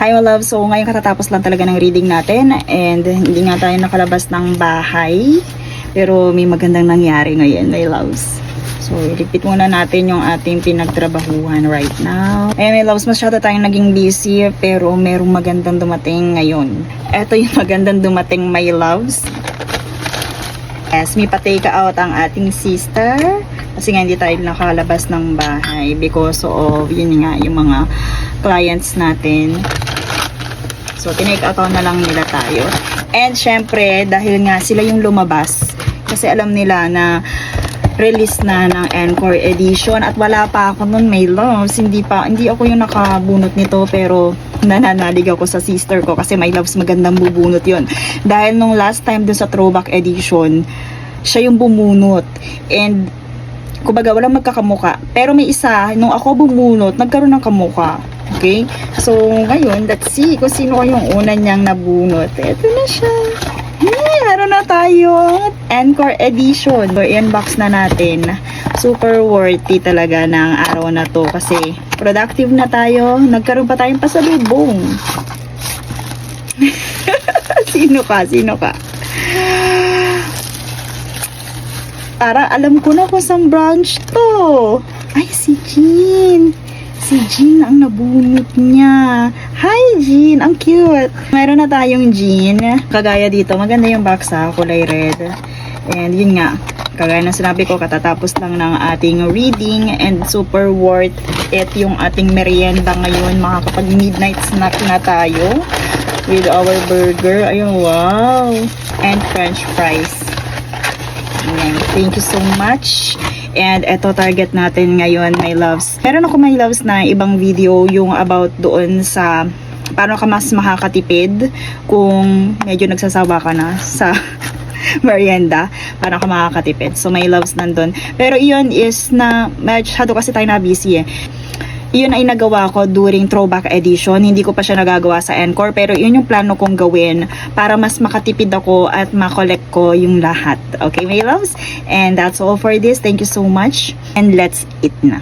Hi my love, so ngayon katatapos lang talaga ng reading natin and hindi nga tayo nakalabas ng bahay pero may magandang nangyari ngayon my loves. So iligpit muna natin yung ating pinagtrabahuhan right now. My loves, masyado tayong naging busy pero merong magandang dumating ngayon. Ito yung magandang dumating my loves. Yes, may pa-take out ang ating sister kasi nga hindi tayo nakalabas ng bahay because of yun nga yung mga clients natin. So tinake out na lang nila tayo. And syempre dahil nga sila yung lumabas kasi alam nila na release na ng Encore edition at wala pa ako nun my loves. Hindi ako yung nakabunot nito pero nananalig ako sa sister ko kasi my loves magandang bubunot yun. Dahil nung last time dun sa throwback edition, siya yung bumunot. And kumbaga walang magkakamuka. Pero may isa, nung ako bumunot, nagkaroon ng kamuka. Okay? So ngayon, let's see kung sino yung una niyang nabunot. Ito na siya. Meron na tayo Encore edition. So i-unbox na natin. Super worthy talaga ng araw na to kasi productive na tayo. Nagkaroon pa tayong pasalubong. Sino ka? Para alam ko na kung saan branch to. Ay, si Jean. Si Jean ang nabunot niya. Hi, Jean. Ang cute. Meron na tayong Jean. Kagaya dito, maganda yung box ha. Kulay red. And yun nga. Kagaya na sinabi ko, katatapos lang ng ating reading. And super worth it yung ating merienda ngayon. Makakapag midnight snack na tayo. With our burger. Ayun, wow. And french fries. Ayan. Thank you so much. And eto target natin ngayon my loves. Meron ako my loves na ibang video yung about doon sa paano ka mas makakatipid kung medyo nagsasawa ka na sa merienda. Paano ka makakatipid. So my loves nandun. Pero iyon is na masyado kasi tayo na busy eh. Iyon ay nagawa ko during throwback edition. Hindi ko pa siya nagagawa sa Encore. Pero yun yung plano kong gawin para mas makatipid ako at makollect ko yung lahat. Okay, my loves? And that's all for this. Thank you so much. And let's eat na.